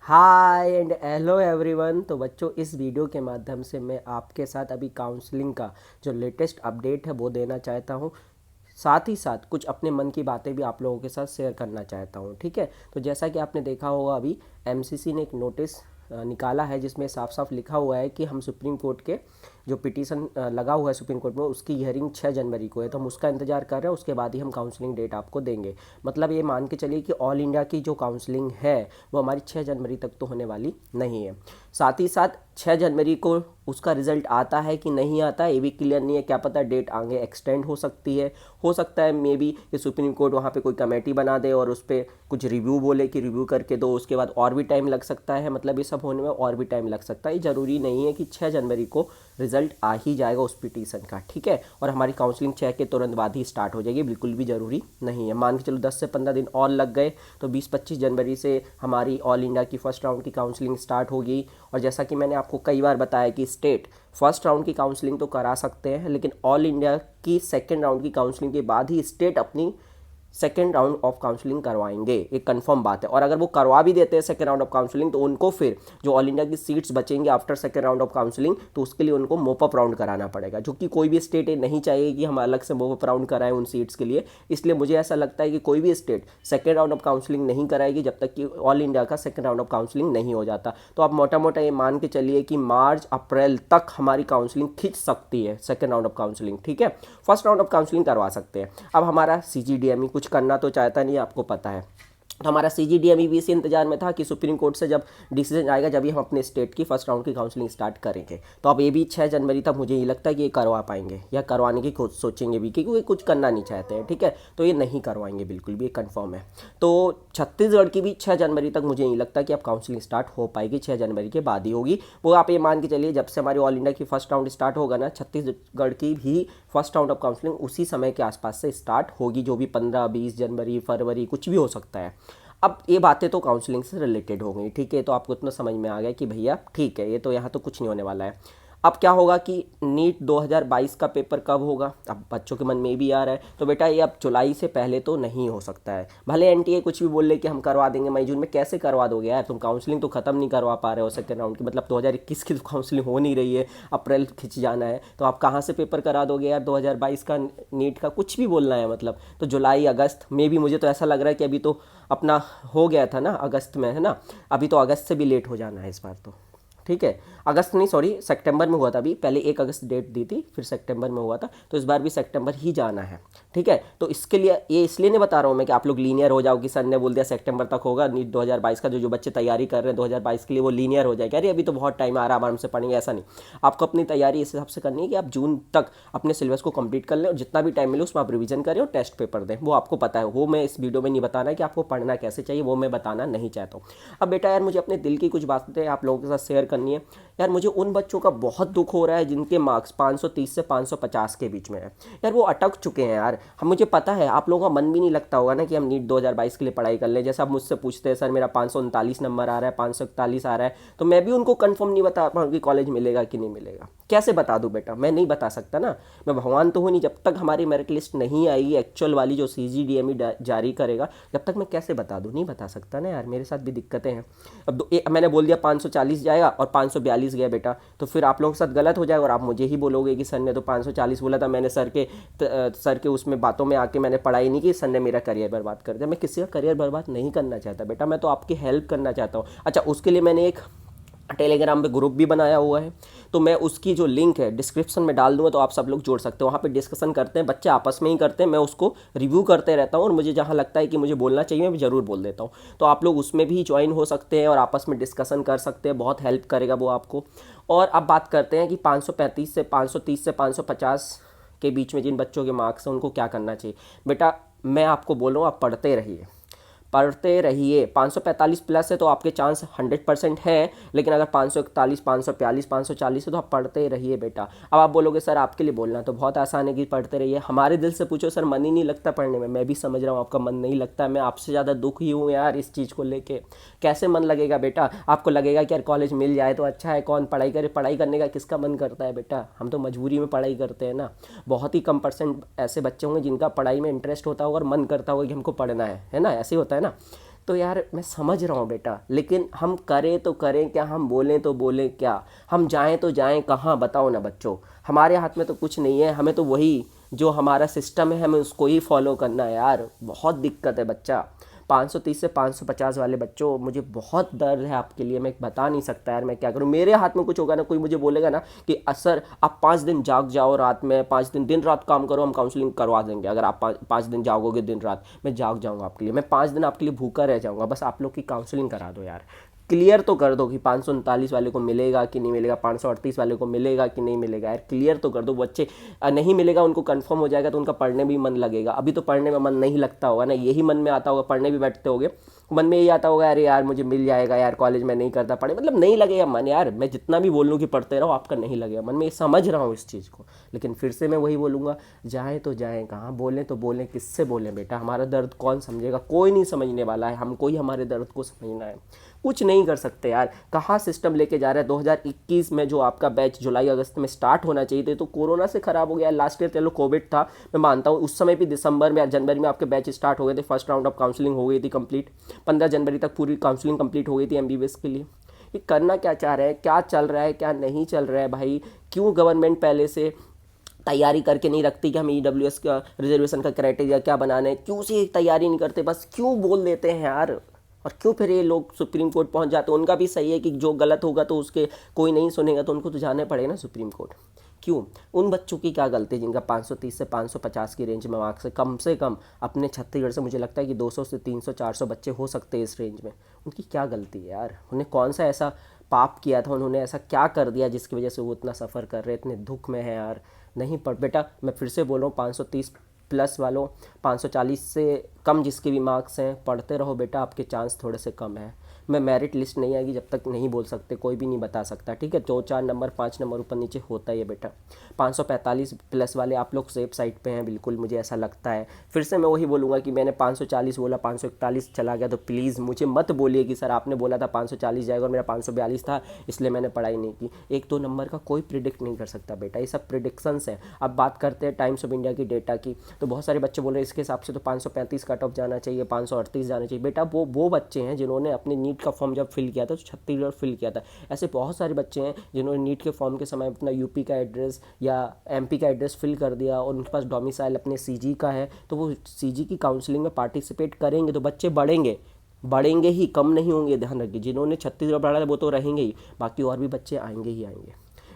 Hi and hello everyone. तो बच्चों, इस वीडियो के माध्यम से मैं आपके साथ अभी काउंसलिंग का जो लेटेस्ट अपडेट है वो देना चाहता हूँ। साथ ही साथ कुछ अपने मन की बातें भी आप लोगों के साथ शेयर करना चाहता हूँ। ठीक है, तो जैसा कि आपने देखा होगा, अभी एमसीसी ने एक नोटिस निकाला है जिसमें साफ साफ लिखा हुआ है कि हम सुप्रीम कोर्ट के जो पिटीशन लगा हुआ है सुप्रीम कोर्ट में, उसकी हियरिंग 6 जनवरी को है। तो हम उसका इंतजार कर रहे हैं, उसके बाद ही हम काउंसलिंग डेट आपको देंगे। मतलब ये मान के चलिए कि ऑल इंडिया की जो काउंसलिंग है वो हमारी 6 जनवरी तक तो होने वाली नहीं है। साथ ही साथ 6 जनवरी को उसका रिजल्ट आता है कि नहीं आता है ये भी क्लियर नहीं है। क्या पता डेट आगे एक्सटेंड हो सकती है, हो सकता है मे बी कि सुप्रीम कोर्ट वहाँ पे कोई कमेटी बना दे और उस पर कुछ रिव्यू बोले कि रिव्यू करके दो, उसके बाद और भी टाइम लग सकता है। मतलब ये सब होने में और भी टाइम लग सकता है। ये ज़रूरी नहीं है कि 6 जनवरी को रिजल्ट आ ही जाएगा उस पिटीशन का। ठीक है, और हमारी काउंसलिंग 6 के तुरंत बाद ही स्टार्ट हो जाएगी, बिल्कुल भी ज़रूरी नहीं है। मान के चलो 10 से 15 दिन और लग गए तो 20-25 जनवरी से हमारी ऑल इंडिया की फर्स्ट राउंड की काउंसलिंग स्टार्ट होगी। और जैसा कि मैंने आपको कई बार बताया कि स्टेट फर्स्ट राउंड की काउंसलिंग तो करा सकते हैं, लेकिन ऑल इंडिया की सेकेंड राउंड की काउंसलिंग के बाद ही स्टेट अपनी सेकेंड राउंड ऑफ काउंसलिंग करवाएंगे, एक कंफर्म बात है। और अगर वो करवा भी देते हैं सेकेंड राउंड ऑफ काउंसलिंग, तो उनको फिर जो ऑल इंडिया की सीट्स बचेंगी after second round of counselling, तो उसके लिए उनको मोप अप राउंड कराना पड़ेगा, जो कि कोई भी स्टेट नहीं चाहिए कि हम अलग से मोप अप राउंड कराएं उन सीट्स के लिए। इसलिए मुझे ऐसा लगता है कि कोई भी state second round of counselling नहीं कराएगी जब तक कि ऑल इंडिया का सेकेंड राउंड ऑफ काउंसलिंग नहीं हो जाता। तो आप मोटा मोटा ये मान के चलिए कि मार्च अप्रैल तक हमारी काउंसलिंग खींच सकती है, सेकेंड राउंड ऑफ काउंसलिंग। ठीक है, फर्स्ट राउंड ऑफ काउंसलिंग करवा सकते हैं। अब हमारा सीजीडीएमई कुछ करना तो चाहता नहीं, आपको पता है। तो हमारा सीजीडीएमई भी इसी इंतजार में था कि सुप्रीम कोर्ट से जब डिसीजन आएगा जब ही हम अपने स्टेट की फर्स्ट राउंड की काउंसलिंग स्टार्ट करेंगे। तो अब ये भी 6 जनवरी तक मुझे ये लगता है कि ये करवा पाएंगे, या करवाने की सोचेंगे भी, क्योंकि कुछ करना नहीं चाहते हैं। ठीक है, तो ये नहीं करवाएंगे, बिल्कुल भी, ये कंफर्म है। तो छत्तीसगढ़ की भी 6 जनवरी तक मुझे नहीं लगता कि अब काउंसलिंग स्टार्ट हो पाएगी, 6 जनवरी के बाद ही होगी। वो आप ये मान के चलिए जब से हमारी ऑल इंडिया की फर्स्ट राउंड स्टार्ट होगा ना, छत्तीसगढ़ की भी फर्स्ट राउंड ऑफ काउंसलिंग उसी समय के आसपास से स्टार्ट होगी, जो भी 15-20 जनवरी फरवरी कुछ भी हो सकता है। अब ये बातें तो काउंसलिंग से रिलेटेड हो गई। ठीक है, तो आपको इतना समझ में आ गया कि भैया ठीक है, ये तो यहाँ तो कुछ नहीं होने वाला है। अब क्या होगा कि नीट 2022 का पेपर कब होगा, अब बच्चों के मन में भी आ रहा है। तो बेटा ये अब जुलाई से पहले तो नहीं हो सकता है। भले एनटीए कुछ भी बोल ले कि हम करवा देंगे मई जून में, कैसे करवा दोगे यार, तुम काउंसलिंग तो खत्म नहीं करवा पा रहे हो सेकेंड राउंड की। मतलब 2021 की तो काउंसलिंग हो नहीं रही है, अप्रैल खिंच जाना है, तो आप कहाँ से पेपर करा दोगे यार 2022 का नीट का, कुछ भी बोलना है मतलब। तो जुलाई अगस्त में भी मुझे तो ऐसा लग रहा है कि अभी तो अपना हो गया था ना अगस्त में, है ना, अभी तो अगस्त से भी लेट हो जाना है इस बार तो। ठीक है, अगस्त नहीं, सॉरी, सितंबर में हुआ था। अभी पहले 1 अगस्त डेट दी थी, फिर सितंबर में हुआ था, तो इस बार भी सितंबर ही जाना है। ठीक है, तो इसके लिए ये इसलिए नहीं बता रहा हूँ मैं कि आप लोग लीनियर हो जाओ कि सर ने बोल दिया सितंबर तक होगा नीट 2022 का। जो बच्चे तैयारी कर रहे हैं 2022 के लिए, वो लीनियर हो जाएगा, अरे अभी तो बहुत टाइम आ रहा है, आराम से पढ़ेंगे, ऐसा नहीं। आपको अपनी तैयारी इस हिसाब से करनी है कि आप जून तक अपने सिलेबस को कंप्लीट कर लें, और जितना भी टाइम मिले उसमें आप रिवीजन करें और टेस्ट पेपर दें। वो आपको पता है, वो मैं इस वीडियो में नहीं बताना है कि आपको पढ़ना कैसे चाहिए, वो मैं बताना नहीं चाहता हूँ। अब बेटा यार, मुझे अपने दिल की कुछ बातें आप लोगों के साथ शेयर करनी है। यार मुझे उन बच्चों का बहुत दुख हो रहा है जिनके मार्क्स 530 से 550 के बीच में है। यार वो अटक चुके हैं यार। हम, मुझे पता है आप लोगों का मन भी नहीं लगता होगा ना कि हम नीट 2022 के लिए पढ़ाई कर लें। जैसे आप मुझसे पूछते हैं सर मेरा 539 नंबर आ रहा है, 541 आ रहा है, तो मैं भी उनको कंफर्म नहीं बता पाऊँ कि कॉलेज मिलेगा कि नहीं मिलेगा। कैसे बता दूँ बेटा, मैं नहीं बता सकता ना, मैं भगवान तो हूँ नहीं। जब तक हमारी मेरिट लिस्ट नहीं आएगी एक्चुअल वाली जो सीजीडीएमई जारी करेगा, जब तक मैं कैसे बता दूँ, नहीं बता सकता ना यार, मेरे साथ भी दिक्कतें हैं। अब मैंने बोल दिया 540 जाएगा और 542 गया बेटा, तो फिर आप लोगों के साथ गलत हो जाएगा और आप मुझे ही बोलोगे कि सर ने तो 540 बोला था, मैंने सर के उसमें बातों में आके मैंने पढ़ाई नहीं की, सर ने मेरा करियर बर्बाद कर दिया। मैं किसी का करियर बर्बाद नहीं करना चाहता बेटा, मैं तो आपकी हेल्प करना चाहता हूँ। अच्छा, उसके लिए मैंने एक टेलीग्राम पे ग्रुप भी बनाया हुआ है, तो मैं उसकी जो लिंक है डिस्क्रिप्शन में डाल दूंगा, तो आप सब लोग जोड़ सकते हो। वहाँ पे डिस्कशन करते हैं, बच्चे आपस में ही करते हैं, मैं उसको रिव्यू करते रहता हूँ, और मुझे जहाँ लगता है कि मुझे बोलना चाहिए मैं ज़रूर बोल देता हूँ। तो आप लोग उसमें भी ज्वाइन हो सकते हैं और आपस में डिस्कशन कर सकते हैं, बहुत हेल्प करेगा वो आपको। और अब बात करते हैं कि 535 से 530 से 550 के बीच में जिन बच्चों के मार्क्स हैं उनको क्या करना चाहिए। बेटा मैं आपको बोल रहा हूँ, आप पढ़ते रहिए, पढ़ते रहिए। 545 प्लस है तो आपके चांस 100% है, लेकिन अगर 541, 542, 540 है तो आप पढ़ते रहिए बेटा। अब आप बोलोगे सर आपके लिए बोलना तो बहुत आसान है कि पढ़ते रहिए, हमारे दिल से पूछो सर मन ही नहीं लगता पढ़ने में। मैं भी समझ रहा हूँ आपका मन नहीं लगता, मैं आपसे ज़्यादा दुखी हूँ यार इस चीज़ को लेके। कैसे मन लगेगा बेटा, आपको लगेगा कि यार कॉलेज मिल जाए तो अच्छा है, कौन पढ़ाई करे, पढ़ाई करने का किसका मन करता है बेटा, हम तो मजबूरी में पढ़ाई करते हैं ना। बहुत ही कम परसेंट ऐसे बच्चे होंगे जिनका पढ़ाई में इंटरेस्ट होता होगा और मन करता होगा कि हमको पढ़ना है ना, ऐसे होता है ना। तो यार मैं समझ रहा हूँ बेटा, लेकिन हम करें तो करें क्या, हम बोलें तो बोलें क्या, हम जाएं तो जाएं कहाँ, बताओ ना बच्चों। हमारे हाथ में तो कुछ नहीं है, हमें तो वही जो हमारा सिस्टम है हमें उसको ही फॉलो करना है यार। बहुत दिक्कत है बच्चा। 530 से 550 वाले बच्चों, मुझे बहुत दर्द है आपके लिए, मैं बता नहीं सकता यार मैं क्या करूँ। मेरे हाथ में कुछ होगा ना, कोई मुझे बोलेगा ना कि सर आप 5 दिन जाग जाओ रात में, 5 दिन दिन रात काम करो, हम काउंसलिंग करवा देंगे। अगर आप 5 दिन जागोगे दिन रात, मैं जाग जाऊँगा आपके लिए, मैं 5 दिन आपके लिए भूखा रह जाऊँगा, बस आप लोग की काउंसलिंग करा दो यार। क्लियर तो कर दो कि 539 वाले को मिलेगा कि नहीं मिलेगा, 538 वाले को मिलेगा कि नहीं मिलेगा यार, क्लियर तो कर दो। बच्चे नहीं मिलेगा, उनको कंफर्म हो जाएगा तो उनका पढ़ने भी मन लगेगा। अभी तो पढ़ने में मन नहीं लगता होगा ना, यही मन में आता होगा, पढ़ने भी बैठते होगे, मन में यही आता होगा अरे यार मुझे मिल जाएगा यार, कॉलेज में नहीं करता पढ़े, मतलब नहीं लगेगा मन यार। मैं जितना भी बोल लूँ कि पढ़ते रहो, आपका नहीं लगेगा मन में, ये समझ रहा हूँ इस चीज़ को। लेकिन फिर से मैं वही बोलूँगा, जाएँ तो जाएँ कहाँ, बोलें तो बोलें किससे बोलें बेटा, हमारा दर्द कौन समझेगा, कोई नहीं समझने वाला है, हमको ही हमारे दर्द को समझना है। कुछ नहीं कर सकते यार, कहाँ सिस्टम लेके जा रहा है। 2021 में जो आपका बैच जुलाई अगस्त में स्टार्ट होना चाहिए थे, तो कोरोना से ख़राब हो गया। लास्ट ईयर चलो कोविड था, मैं मानता हूँ, उस समय भी दिसंबर में या जनवरी में आपके बैच स्टार्ट हो गए थे, फर्स्ट राउंड ऑफ काउंसलिंग हो गई थी कंप्लीट, 15 जनवरी तक पूरी काउंसलिंग कंप्लीट हो गई थी एमबीबीएस के लिए। ये करना क्या चाह रहे हैं, क्या चल रहा है क्या नहीं चल रहा है भाई। क्यों गवर्नमेंट पहले से तैयारी करके नहीं रखती कि हम ईडब्ल्यूएस का रिजर्वेशन का क्राइटेरिया क्या बनाना है, क्यों से तैयारी नहीं करते, बस क्यों बोल देते हैं यार। और क्यों फिर ये लोग सुप्रीम कोर्ट पहुंच जाते हैं। उनका भी सही है कि जो गलत होगा तो उसके कोई नहीं सुनेगा, तो उनको तो जाना पड़ेगा ना सुप्रीम कोर्ट। क्यों, उन बच्चों की क्या गलती जिनका 530 से 550 की रेंज में मार्क्स है। कम से कम अपने छत्तीसगढ़ से मुझे लगता है कि 200 से 300 400 बच्चे हो सकते हैं इस रेंज में। उनकी क्या गलती है यार, उन्हें कौन सा ऐसा पाप किया था, उन्होंने ऐसा क्या कर दिया जिसकी वजह से वो इतना सफ़र कर रहे, इतने दुख में है यार। नहीं पढ़ बेटा, मैं फिर से बोल रहा हूँ, 530 प्लस वालों, 540 से कम जिसके भी मार्क्स हैं, पढ़ते रहो बेटा, आपके चांस थोड़े से कम हैं। मैं मेरिट लिस्ट नहीं आएगी जब तक नहीं बोल सकते, कोई भी नहीं बता सकता, ठीक है। 2 4 नंबर 5 नंबर ऊपर नीचे होता ही है बेटा। 545 प्लस वाले आप लोग सेफ साइड पे हैं बिल्कुल, मुझे ऐसा लगता है। फिर से मैं वही बोलूँगा कि मैंने 540 बोला, 541 चला गया, तो प्लीज़ मुझे मत बोलिए कि सर आपने बोला था 540 जाएगा और मेरा 542 था इसलिए मैंने पढ़ाई नहीं की। 1 2 नंबर का कोई प्रिडिक्ट नहीं कर सकता बेटा, ये सब प्रिडिक्शंस हैं। अब बात करते हैं टाइम्स ऑफ इंडिया की डेटा की, तो बहुत सारे बच्चे बोल रहे हैं इसके हिसाब से तो 535 कट ऑफ जाना चाहिए, 538 जाना चाहिए। बेटा वो बच्चे हैं जिन्होंने अपने नीट का फॉर्म जब फिल किया था तो छत्तीसगढ़ फिल किया था। ऐसे बहुत सारे बच्चे हैं जिन्होंने नीट के फॉर्म के समय अपना यूपी का एड्रेस या एमपी का एड्रेस फिल कर दिया और उनके पास डोमिसाइल अपने सीजी का है, तो वो सीजी की काउंसलिंग में पार्टिसिपेट करेंगे तो बच्चे बढ़ेंगे ही, कम नहीं होंगे। ध्यान रखिए, जिन्होंने छत्तीसगढ़ पढ़ा था वो तो रहेंगे ही, बाकी और भी बच्चे आएंगे ही आएंगे,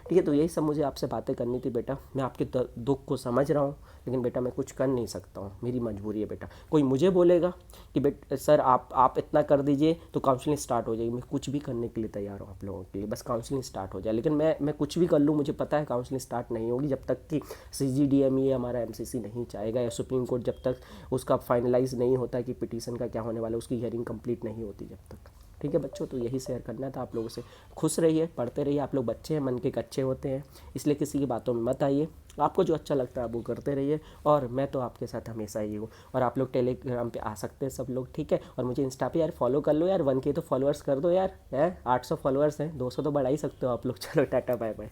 ठीक है। तो यही सब मुझे आपसे बातें करनी थी बेटा। मैं आपके दुख को समझ रहा हूँ, लेकिन बेटा मैं कुछ कर नहीं सकता हूँ, मेरी मजबूरी है बेटा। कोई मुझे बोलेगा कि सर आप इतना कर दीजिए तो काउंसलिंग स्टार्ट हो जाएगी, मैं कुछ भी करने के लिए तैयार हूँ आप लोगों के लिए, बस काउंसलिंग स्टार्ट हो जाए। लेकिन मैं कुछ भी कर लूँ, मुझे पता है काउंसलिंग स्टार्ट नहीं होगी जब तक कि CGDME हमारा MCC नहीं चाहेगा, या सुप्रीम कोर्ट जब तक उसका फाइनलाइज नहीं होता कि पिटीशन का क्या होने वाला है, उसकी हियरिंग कंप्लीट नहीं होती जब तक, ठीक है बच्चों। तो यही शेयर करना था आप लोगों से। खुश रहिए, पढ़ते रहिए, आप लोग बच्चे हैं, मन के कच्चे होते हैं, इसलिए किसी की बातों में मत आइए। आपको जो अच्छा लगता है आप वो करते रहिए, और मैं तो आपके साथ हमेशा ही हूँ। और आप लोग टेलीग्राम पे आ सकते हैं सब लोग, ठीक है। और मुझे इंस्टा पे यार फॉलो कर लो यार, 1K तो फॉलोअर्स कर दो यार, है 800 फॉलोअर्स हैं, 200 तो बढ़ा ही सकते हो आप लोग। चलो टाटा बाय बाय।